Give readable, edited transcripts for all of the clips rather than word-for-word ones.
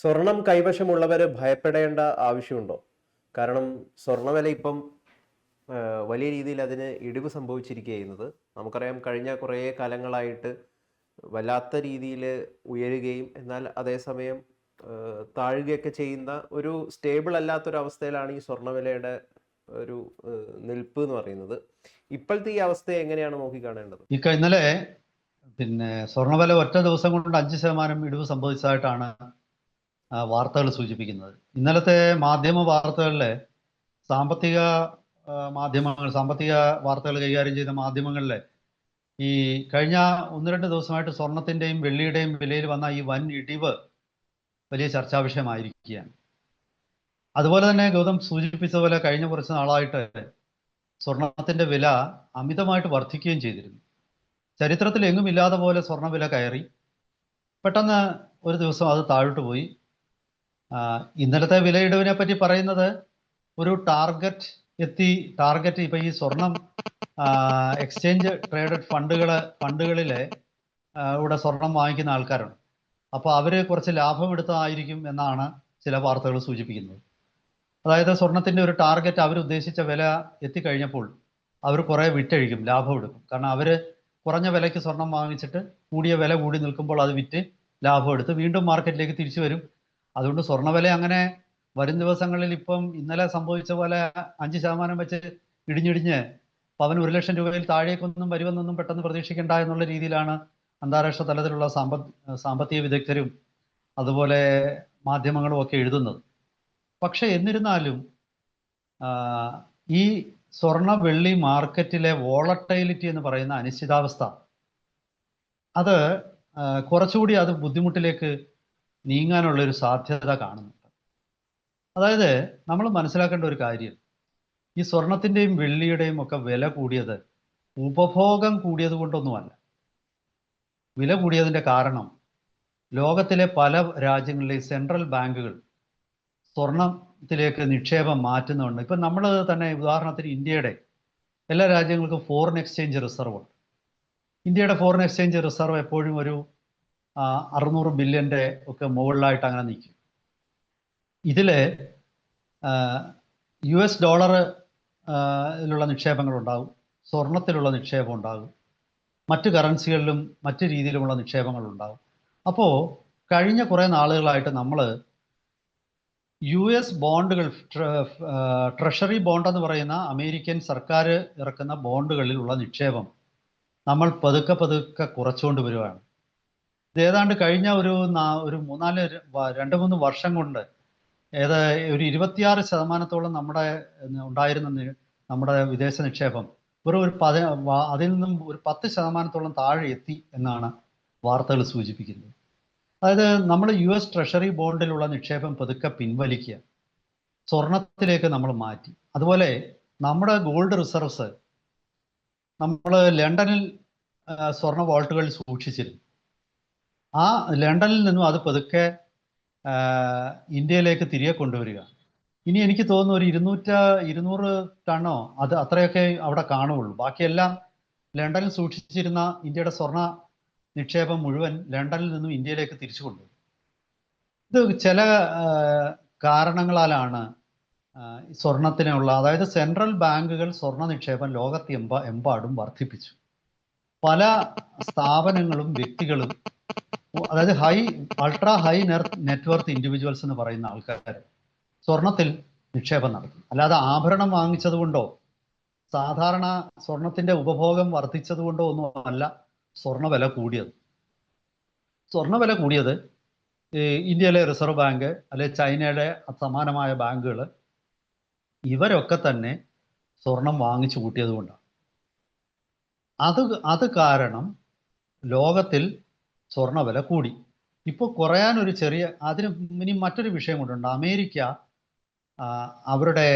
സ്വർണം കൈവശമുള്ളവര് ഭയപ്പെടേണ്ട ആവശ്യമുണ്ടോ? കാരണം സ്വർണ്ണവില ഇപ്പം വലിയ രീതിയിൽ അതിന് ഇടിവ് സംഭവിച്ചിരിക്കുകയായിരുന്നത്. നമുക്കറിയാം കഴിഞ്ഞ കുറേ കാലങ്ങളായിട്ട് വല്ലാത്ത രീതിയിൽ ഉയരുകയും എന്നാൽ അതേസമയം താഴുകയൊക്കെ ചെയ്യുന്ന ഒരു സ്റ്റേബിൾ അല്ലാത്തൊരവസ്ഥയിലാണ് ഈ സ്വർണ്ണവിലയുടെ ഒരു നിൽപ്പ് എന്ന് പറയുന്നത്. ഇപ്പോഴത്തെ ഈ അവസ്ഥയെ എങ്ങനെയാണ് നോക്കിക്കാണേണ്ടത്? ഇന്നലെ സ്വർണ്ണവില ഒറ്റ ദിവസം കൊണ്ട് 5% ഇടിവ് സംഭവിച്ചതായിട്ടാണ് വാർത്തകൾ സൂചിപ്പിക്കുന്നത്. ഇന്നലത്തെ മാധ്യമ വാർത്തകളിലെ സാമ്പത്തിക സാമ്പത്തിക വാർത്തകൾ കൈകാര്യം ചെയ്ത മാധ്യമങ്ങളിലെ ഈ കഴിഞ്ഞ 1-2 ദിവസമായിട്ട് സ്വർണത്തിന്റെയും വെള്ളിയുടെയും വിലയിൽ വന്ന ഈ വൻ ഇടിവ് വലിയ ചർച്ചാ വിഷയമായിരിക്കുകയാണ്. അതുപോലെ തന്നെ ഗൗതം സൂചിപ്പിച്ച പോലെ കഴിഞ്ഞ കുറച്ച് നാളായിട്ട് സ്വർണത്തിന്റെ വില അമിതമായിട്ട് വർദ്ധിക്കുകയും ചെയ്തിരുന്നു. ചരിത്രത്തിൽ എങ്ങും ഇല്ലാതെ പോലെ സ്വർണ്ണവില കയറി, പെട്ടെന്ന് ഒരു ദിവസം അത് താഴോട്ട് പോയി. ഇന്നലത്തെ വിലയിടിവിനെ പറ്റി പറയുന്നത് ഒരു ടാർഗറ്റ് ഇപ്പൊ ഈ സ്വർണം എക്സ്ചേഞ്ച് ട്രേഡഡ് ഫണ്ടുകളിലെ ഇവിടെ സ്വർണം വാങ്ങിക്കുന്ന ആൾക്കാരുണ്ട്. അപ്പോൾ അവര് കുറച്ച് ലാഭം എടുത്തതായിരിക്കും എന്നാണ് ചില വാർത്തകൾ സൂചിപ്പിക്കുന്നത്. അതായത് സ്വർണത്തിന്റെ ഒരു ടാർഗറ്റ് അവർ ഉദ്ദേശിച്ച വില എത്തിക്കഴിഞ്ഞപ്പോൾ അവർ കുറെ വിറ്റഴിക്കും, ലാഭം എടുക്കും. കാരണം അവര് കുറഞ്ഞ വിലയ്ക്ക് സ്വർണം വാങ്ങിച്ചിട്ട് കൂടിയ വില കൂടി നിൽക്കുമ്പോൾ അത് വിറ്റ് ലാഭം എടുത്ത് വീണ്ടും മാർക്കറ്റിലേക്ക് തിരിച്ചു വരും. അതുകൊണ്ട് സ്വർണ്ണവില അങ്ങനെ വരും ദിവസങ്ങളിൽ ഇപ്പം ഇന്നലെ സംഭവിച്ച പോലെ 5% വെച്ച് ഇടിഞ്ഞിടിഞ്ഞ് പവന് 1 ലക്ഷം രൂപയിൽ താഴേക്കൊന്നും വരുമെന്നൊന്നും പെട്ടെന്ന് പ്രതീക്ഷിക്കേണ്ട എന്നുള്ള രീതിയിലാണ് അന്താരാഷ്ട്ര തലത്തിലുള്ള സാമ്പത്തിക വിദഗ്ധരും അതുപോലെ മാധ്യമങ്ങളും ഒക്കെ എഴുതുന്നത്. പക്ഷെ എന്നിരുന്നാലും ഈ സ്വർണ്ണ വെള്ളി മാർക്കറ്റിലെ വോളട്ടൈലിറ്റി എന്ന് പറയുന്ന അനിശ്ചിതാവസ്ഥ അത് കുറച്ചുകൂടി അത് ബുദ്ധിമുട്ടിലേക്ക് നീങ്ങാനുള്ള ഒരു സാധ്യത കാണുന്നുണ്ട്. അതായത് നമ്മൾ മനസ്സിലാക്കേണ്ട ഒരു കാര്യം, ഈ സ്വർണത്തിന്റെയും വെള്ളിയുടെയും ഒക്കെ വില കൂടിയത് ഉപഭോഗം കൂടിയത് കൊണ്ടൊന്നുമല്ല. വില കൂടിയതിന്റെ കാരണം ലോകത്തിലെ പല രാജ്യങ്ങളിലെയും സെൻട്രൽ ബാങ്കുകൾ സ്വർണത്തിലേക്ക് നിക്ഷേപം മാറ്റുന്നുണ്ട്. ഇപ്പം നമ്മൾ തന്നെ ഉദാഹരണത്തിന് ഇന്ത്യയുടെ എല്ലാ രാജ്യങ്ങൾക്കും ഫോറിൻ എക്സ്ചേഞ്ച് റിസർവ് ഉണ്ട്. ഇന്ത്യയുടെ ഫോറിൻ എക്സ്ചേഞ്ച് റിസർവ് എപ്പോഴും ഒരു 600 ബില്യൻ്റെ ഒക്കെ മുകളിലായിട്ട് അങ്ങനെ നിൽക്കും. ഇതിൽ US ഡോളറിലുള്ള നിക്ഷേപങ്ങളുണ്ടാകും, സ്വർണത്തിലുള്ള നിക്ഷേപം ഉണ്ടാകും, മറ്റു കറൻസികളിലും മറ്റു രീതിയിലുമുള്ള നിക്ഷേപങ്ങളുണ്ടാകും. അപ്പോൾ കഴിഞ്ഞ കുറേ നാളുകളായിട്ട് നമ്മൾ US ബോണ്ടുകൾ, ട്രഷറി ബോണ്ട് എന്ന് പറയുന്ന അമേരിക്കൻ സർക്കാർ ഇറക്കുന്ന ബോണ്ടുകളിലുള്ള നിക്ഷേപം നമ്മൾ പതുക്കെ കുറച്ചുകൊണ്ട് വരുവാണ്. ഇത് ഏതാണ്ട് കഴിഞ്ഞ ഒരു 2-3 വർഷം കൊണ്ട് ഒരു 26% ഉണ്ടായിരുന്ന നമ്മുടെ വിദേശ നിക്ഷേപം വെറും അതിൽ നിന്നും ഒരു 10% താഴെ എത്തി എന്നാണ് വാർത്തകൾ സൂചിപ്പിക്കുന്നത്. അതായത് നമ്മൾ US ട്രഷറി ബോണ്ടിലുള്ള നിക്ഷേപം പതുക്കെ പിൻവലിക്കുക, സ്വർണത്തിലേക്ക് നമ്മൾ മാറ്റി. അതുപോലെ നമ്മുടെ ഗോൾഡ് റിസർവ്സ് നമ്മൾ ലണ്ടനിൽ സ്വർണ്ണ വാൾട്ടുകളിൽ സൂക്ഷിച്ചിരുന്നു. ആ ലണ്ടനിൽ നിന്നും അത് പതുക്കെ ഇന്ത്യയിലേക്ക് തിരികെ കൊണ്ടുവരിക. ഇനി എനിക്ക് തോന്നുന്നു ഒരു 200 ടണ്ണോ അത് അത്രയൊക്കെ അവിടെ കാണുകയുള്ളൂ. ബാക്കിയെല്ലാം ലണ്ടനിൽ സൂക്ഷിച്ചിരുന്ന ഇന്ത്യയുടെ സ്വർണ്ണ നിക്ഷേപം മുഴുവൻ ലണ്ടനിൽ നിന്നും ഇന്ത്യയിലേക്ക് തിരിച്ചു കൊണ്ടുവരും. ഇത് ചില കാരണങ്ങളാലാണ് സ്വർണത്തിനുള്ള, അതായത് സെൻട്രൽ ബാങ്കുകൾ സ്വർണ്ണ നിക്ഷേപം ലോകത്തെമ്പാടും വർദ്ധിപ്പിച്ചു. പല സ്ഥാപനങ്ങളും വ്യക്തികളും, അതായത് അൾട്രാ ഹൈ നെറ്റ്വർത്ത് ഇൻഡിവിജ്വൽസ് എന്ന് പറയുന്ന ആൾക്കാർ സ്വർണത്തിൽ നിക്ഷേപം നടത്തും. അല്ലാതെ ആഭരണം വാങ്ങിച്ചത് കൊണ്ടോ സാധാരണ സ്വർണത്തിന്റെ ഉപഭോഗം വർദ്ധിച്ചത് കൊണ്ടോ ഒന്നും അല്ല സ്വർണ്ണവില കൂടിയത്. സ്വർണ്ണവില കൂടിയത് ഇന്ത്യയിലെ റിസർവ് ബാങ്ക്, അല്ലെ ചൈനയുടെ സമാനമായ ബാങ്കുകൾ, ഇവരൊക്കെ തന്നെ സ്വർണം വാങ്ങിച്ചു കൂട്ടിയത് കൊണ്ടാണ്. അത് കാരണം ലോകത്തിൽ സ്വർണ്ണവില കൂടി. ഇപ്പോൾ കുറയാനൊരു അതിന് ഇനി മറ്റൊരു വിഷയം കൊണ്ടുണ്ട്. അമേരിക്ക അവരുടെ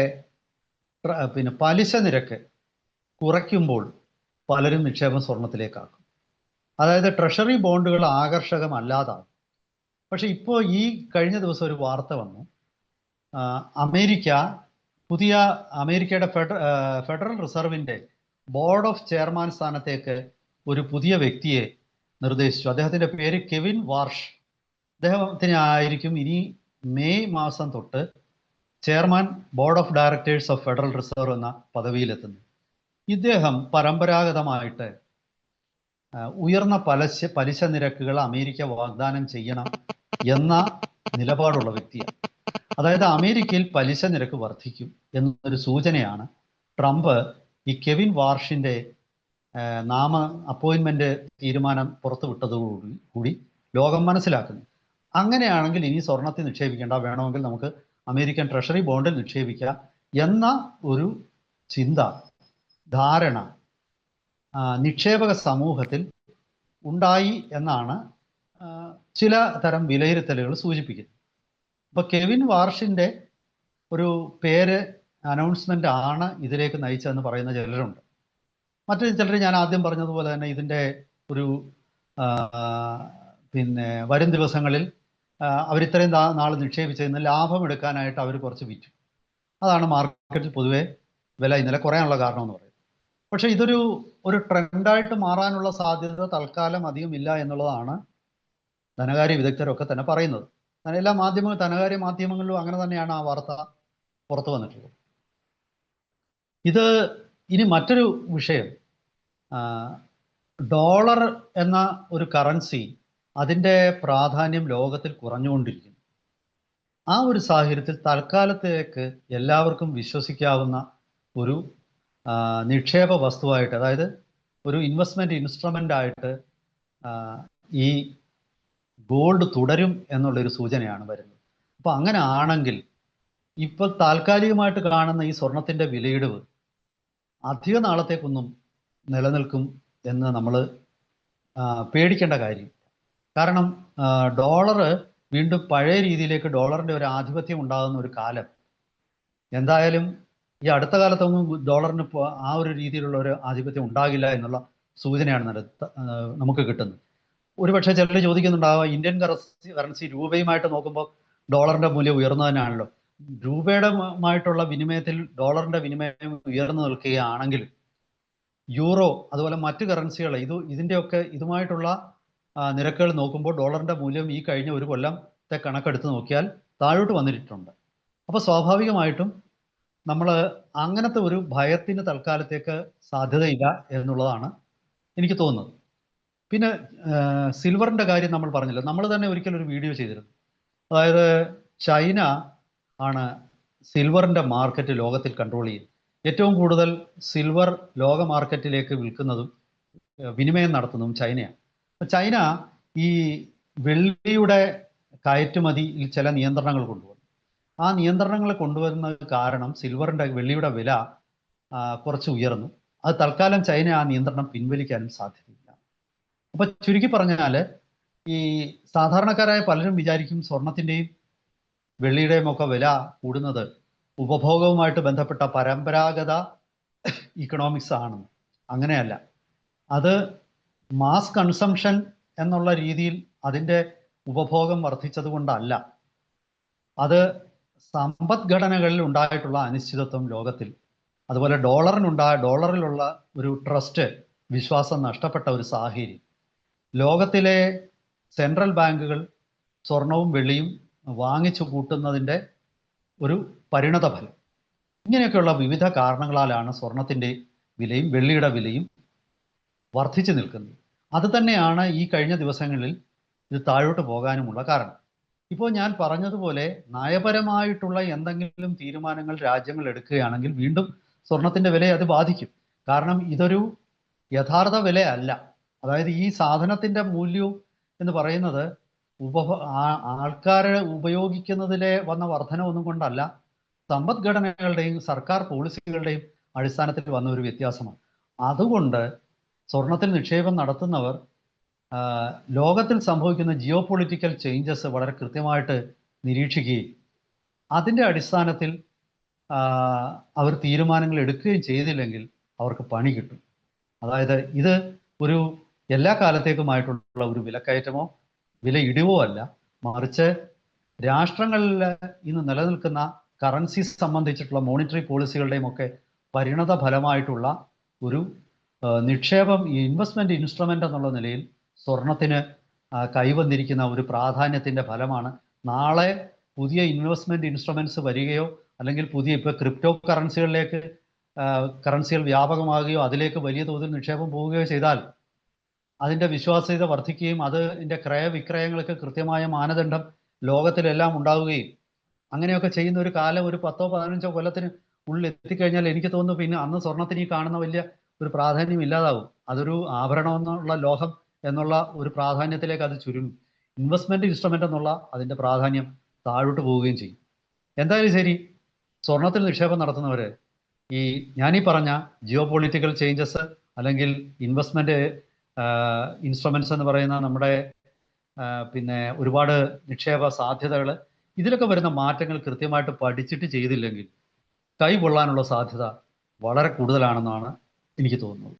പലിശ നിരക്ക് കുറയ്ക്കുമ്പോൾ പലരും നിക്ഷേപം സ്വർണത്തിലേക്കാക്കും. അതായത് ട്രഷറി ബോണ്ടുകൾ ആകർഷകമല്ലാതാകും. പക്ഷെ ഇപ്പോൾ ഈ കഴിഞ്ഞ ദിവസം ഒരു വാർത്ത വന്നു, അമേരിക്കയുടെ ഫെഡറൽ റിസർവിന്റെ ബോർഡ് ഓഫ് ചെയർമാൻ സ്ഥാനത്തേക്ക് ഒരു പുതിയ വ്യക്തിയെ നിർദ്ദേശിച്ചു. അദ്ദേഹത്തിന്റെ പേര് കെവിൻ വാർഷ്. അദ്ദേഹത്തിന് ആയിരിക്കും ഇനി മെയ് മാസം തൊട്ട് chairman board of directors of federal reserve എന്ന പദവിയിലെത്തുന്നത്. ഇദ്ദേഹം പരമ്പരാഗതമായിട്ട് ഉയർന്ന പലിശ നിരക്കുകൾ അമേരിക്ക വാഗ്ദാനം ചെയ്യണം എന്ന നിലപാടുള്ള വ്യക്തിയാണ്. അതായത് അമേരിക്കയിൽ പലിശ നിരക്ക് വർദ്ധിക്കും എന്നൊരു സൂചനയാണ് ട്രംപ് ഈ കെവിൻ വാർഷിന്റെ അപ്പോയിന്റ്മെന്റ് തീരുമാനം പുറത്തുവിട്ടതോടുകൂടി ലോകം മനസ്സിലാക്കുന്നു. അങ്ങനെയാണെങ്കിൽ ഇനി സ്വർണത്തിൽ നിക്ഷേപിക്കേണ്ട, വേണമെങ്കിൽ നമുക്ക് അമേരിക്കൻ ട്രഷറി ബോണ്ടിൽ നിക്ഷേപിക്കാം എന്ന ഒരു ചിന്ത, ധാരണ നിക്ഷേപക സമൂഹത്തിൽ ഉണ്ടായി എന്നാണ് ചില തരം വിലയിരുത്തലുകൾ സൂചിപ്പിക്കുന്നത്. അപ്പോൾ കെവിൻ വാർഷിന്റെ ഒരു പേര് അനൗൺസ്മെന്റ് ആണ് ഇതിലേക്ക് നയിച്ചതെന്ന് പറയുന്ന ചിലരുണ്ട്. മറ്റു ചിലർ ഞാൻ ആദ്യം പറഞ്ഞതുപോലെ തന്നെ ഇതിൻ്റെ ഒരു വരും ദിവസങ്ങളിൽ അവരിത്രയും നാൾ നിക്ഷേപിച്ചതിന് ലാഭം എടുക്കാനായിട്ട് അവർ കുറച്ച് വിറ്റു. അതാണ് മാർക്കറ്റിൽ പൊതുവെ വില ഇന്നലെ കുറയാനുള്ള കാരണം എന്ന് പറയുന്നത്. പക്ഷെ ഇതൊരു ട്രെൻഡായിട്ട് മാറാനുള്ള സാധ്യത തൽക്കാലം അധികം ഇല്ല എന്നുള്ളതാണ് ധനകാര്യ വിദഗ്ധരൊക്കെ തന്നെ പറയുന്നത്. എല്ലാ ധനകാര്യ മാധ്യമങ്ങളിലും അങ്ങനെ തന്നെയാണ് ആ വാർത്ത പുറത്തു വന്നിട്ടുള്ളത്. ഇത് ഇനി മറ്റൊരു വിഷയം, ഡോളർ എന്ന ഒരു കറൻസി അതിൻ്റെ പ്രാധാന്യം ലോകത്തിൽ കുറഞ്ഞുകൊണ്ടിരിക്കുന്നു. ആ ഒരു സാഹചര്യത്തിൽ തൽക്കാലത്തേക്ക് എല്ലാവർക്കും വിശ്വസിക്കാവുന്ന ഒരു നിക്ഷേപ വസ്തുവായിട്ട്, അതായത് ഒരു ഇൻവെസ്റ്റ്മെന്റ് ഇൻസ്ട്രുമെന്റ് ആയിട്ട് ഈ ഗോൾഡ് തുടരും എന്നുള്ളൊരു സൂചനയാണ് വരുന്നത്. അപ്പൊ അങ്ങനെ ആണെങ്കിൽ ഇപ്പോൾ താൽക്കാലികമായിട്ട് കാണുന്ന ഈ സ്വർണത്തിന്റെ വിലയിടിവ് അധിക നാളത്തേക്കൊന്നും നിലനിൽക്കും എന്ന് നമ്മൾ പേടിക്കേണ്ട കാര്യം. കാരണം ഡോളർ വീണ്ടും പഴയ രീതിയിലേക്ക് ഡോളറിന്റെ ഒരു ആധിപത്യം ഉണ്ടാകുന്ന ഒരു കാലം എന്തായാലും ഈ അടുത്ത കാലത്തൊന്നും ഡോളറിന് ആ ഒരു രീതിയിലുള്ള ഒരു ആധിപത്യം ഉണ്ടാകില്ല എന്നുള്ള സൂചനയാണ് നമുക്ക് കിട്ടുന്നത്. ഒരുപക്ഷെ ചിലർ ചോദിക്കുന്നുണ്ടാവുക, ഇന്ത്യൻ കറൻസി രൂപയുമായിട്ട് നോക്കുമ്പോൾ ഡോളറിന്റെ മൂല്യം ഉയർന്നു തന്നെയാണല്ലോ. രൂപയുടെമായിട്ടുള്ള വിനിമയത്തിൽ ഡോളറിന്റെ വിനിമയം ഉയർന്നു നിൽക്കുകയാണെങ്കിൽ യൂറോ അതുപോലെ മറ്റു കറൻസികൾ ഇതുമായിട്ടുള്ള നിരക്കുകൾ നോക്കുമ്പോൾ ഡോളറിന്റെ മൂല്യം ഈ കഴിഞ്ഞ ഒരു കൊല്ലത്തെ കണക്കെടുത്ത് നോക്കിയാൽ താഴോട്ട് വന്നിട്ടുണ്ട്. അപ്പോൾ സ്വാഭാവികമായിട്ടും നമ്മൾ അങ്ങനത്തെ ഒരു ഭയത്തിന് തൽക്കാലത്തേക്ക് സാധ്യതയില്ല എന്നുള്ളതാണ് എനിക്ക് തോന്നുന്നത്. പിന്നെ സിൽവറിന്റെ കാര്യം നമ്മൾ പറഞ്ഞല്ലോ, നമ്മൾ തന്നെ ഒരിക്കലും ഒരു വീഡിയോ ചെയ്തിരുന്നു. അതായത് ചൈന ആണ് സിൽവറിന്റെ മാർക്കറ്റ് ലോകത്തിൽ കൺട്രോൾ ചെയ്യുന്നത്. ഏറ്റവും കൂടുതൽ സിൽവർ ലോക മാർക്കറ്റിലേക്ക് വിൽക്കുന്നതും വിനിമയം നടത്തുന്നതും ചൈനയാണ്. ചൈന ഈ വെള്ളിയുടെ കയറ്റുമതിയിൽ ചില നിയന്ത്രണങ്ങൾ കൊണ്ടുവന്നു. ആ നിയന്ത്രണങ്ങൾ കൊണ്ടുവരുന്നത് കാരണം വെള്ളിയുടെ വില കുറച്ച് ഉയർന്നു. അത് തൽക്കാലം ചൈന ആ നിയന്ത്രണം പിൻവലിക്കാനും സാധ്യതയില്ല. അപ്പൊ ചുരുക്കി പറഞ്ഞാൽ ഈ സാധാരണക്കാരായ പലരും വിചാരിക്കും സ്വർണത്തിന്റെയും വെള്ളിയുടെയും ഒക്കെ വില കൂടുന്നത് ഉപഭോഗവുമായിട്ട് ബന്ധപ്പെട്ട പരമ്പരാഗത ഇക്കണോമിക്സ് ആണെന്ന്. അങ്ങനെയല്ല. അത് മാസ് കൺസംഷൻ എന്നുള്ള രീതിയിൽ അതിൻ്റെ ഉപഭോഗം വർദ്ധിച്ചത് കൊണ്ടല്ല. അത് സമ്പദ്ഘടനകളിൽ ഉണ്ടായിട്ടുള്ള അനിശ്ചിതത്വം ലോകത്തിൽ, അതുപോലെ ഡോളറിലുള്ള ഒരു ട്രസ്റ്റ്, വിശ്വാസം നഷ്ടപ്പെട്ട ഒരു സാഹചര്യം, ലോകത്തിലെ സെൻട്രൽ ബാങ്കുകൾ സ്വർണവും വെള്ളിയും വാങ്ങിച്ചു കൂട്ടുന്നതിൻ്റെ ഒരു പരിണത ഫലം, ഇങ്ങനെയൊക്കെയുള്ള വിവിധ കാരണങ്ങളാലാണ് സ്വർണത്തിൻ്റെ വിലയും വെള്ളിയുടെ വിലയും വർദ്ധിച്ചു നിൽക്കുന്നത്. അത് തന്നെയാണ് ഈ കഴിഞ്ഞ ദിവസങ്ങളിൽ ഇത് താഴോട്ട് പോകാനുമുള്ള കാരണം. ഇപ്പോൾ ഞാൻ പറഞ്ഞതുപോലെ നയപരമായിട്ടുള്ള എന്തെങ്കിലും തീരുമാനങ്ങൾ രാജ്യങ്ങൾ എടുക്കുകയാണെങ്കിൽ വീണ്ടും സ്വർണത്തിന്റെ വിലയെ അത് ബാധിക്കും. കാരണം ഇതൊരു യഥാർത്ഥ വിലയല്ല. അതായത് ഈ സാധനത്തിന്റെ മൂല്യവും എന്ന് പറയുന്നത് ആൾക്കാരെ ഉപയോഗിക്കുന്നതിലെ വന്ന വർധനവൊന്നും കൊണ്ടല്ല, സമ്പദ്ഘടനകളുടെയും സർക്കാർ പോളിസികളുടെയും അടിസ്ഥാനത്തിൽ വന്ന ഒരു വ്യത്യാസമാണ്. അതുകൊണ്ട് സ്വർണത്തിൽ നിക്ഷേപം നടത്തുന്നവർ ലോകത്തിൽ സംഭവിക്കുന്ന ജിയോ പൊളിറ്റിക്കൽ ചേഞ്ചസ് വളരെ കൃത്യമായിട്ട് നിരീക്ഷിക്കുകയും അതിൻ്റെ അടിസ്ഥാനത്തിൽ അവർ തീരുമാനങ്ങൾ എടുക്കുകയും ചെയ്തില്ലെങ്കിൽ അവർക്ക് പണി കിട്ടും. അതായത് ഇത് ഒരു എല്ലാ കാലത്തേക്കുമായിട്ടുള്ള ഒരു വിലക്കയറ്റമോ വില ഇടിവോ അല്ല, മറിച്ച് രാഷ്ട്രങ്ങളിൽ ഇന്ന് നിലനിൽക്കുന്ന കറൻസി സംബന്ധിച്ചിട്ടുള്ള മോണിറ്ററി പോളിസികളുടെയും ഒക്കെ പരിണത ഫലമായിട്ടുള്ള ഒരു നിക്ഷേപം, ഇൻവെസ്റ്റ്മെന്റ് ഇൻസ്ട്രുമെന്റ് എന്നുള്ള നിലയിൽ സ്വർണത്തിന് കൈവന്നിരിക്കുന്ന ഒരു പ്രാധാന്യത്തിൻ്റെ ഫലമാണ് നാളെ പുതിയ ഇൻവെസ്റ്റ്മെൻറ്റ് ഇൻസ്ട്രുമെൻറ്റ്സ് വരികയോ അല്ലെങ്കിൽ പുതിയ ഇപ്പോൾ ക്രിപ്റ്റോ കറൻസികളിലേക്ക് കറൻസികൾ വ്യാപകമാകുകയോ അതിലേക്ക് വലിയ തോതിൽ നിക്ഷേപം പോവുകയോ ചെയ്താൽ അതിൻ്റെ വിശ്വാസ്യത വർദ്ധിക്കുകയും അതിൻ്റെ ക്രയവിക്രയങ്ങൾക്ക് കൃത്യമായ മാനദണ്ഡം ലോകത്തിലെല്ലാം ഉണ്ടാവുകയും അങ്ങനെയൊക്കെ ചെയ്യുന്ന ഒരു കാലം ഒരു 10-15 കൊല്ലത്തിന് ഉള്ളിൽ എത്തിക്കഴിഞ്ഞാൽ എനിക്ക് തോന്നുന്നു പിന്നെ അന്ന് സ്വർണത്തിന് ഈ കാണുന്ന വലിയ ഒരു പ്രാധാന്യം ഇല്ലാതാവും. അതൊരു ആഭരണം എന്നുള്ള ലോഹം എന്നുള്ള ഒരു പ്രാധാന്യത്തിലേക്ക് അത് ചുരുങ്ങും. ഇൻവെസ്റ്റ്മെന്റ് ഇൻസ്ട്രുമെന്റ് എന്നുള്ള അതിന്റെ പ്രാധാന്യം താഴോട്ട് പോവുകയും ചെയ്യും. എന്തായാലും ശരി, സ്വർണത്തിൽ നിക്ഷേപം നടത്തുന്നവര് ഞാനീ പറഞ്ഞ ജിയോ പൊളിറ്റിക്കൽ ചേഞ്ചസ് അല്ലെങ്കിൽ ഇൻവെസ്റ്റ്മെന്റ് ഇൻസ്ട്രുമെന്റ്സ് എന്ന് പറയുന്ന നമ്മുടെ പിന്നെ ഒരുപാട് നിക്ഷേപ സാധ്യതകൾ, ഇതിലൊക്കെ വരുന്ന മാറ്റങ്ങൾ കൃത്യമായിട്ട് പഠിച്ചിട്ട് ചെയ്തില്ലെങ്കിൽ കൈ പൊള്ളാനുള്ള സാധ്യത വളരെ കൂടുതലാണെന്നാണ് എനിക്ക് തോന്നുന്നത്.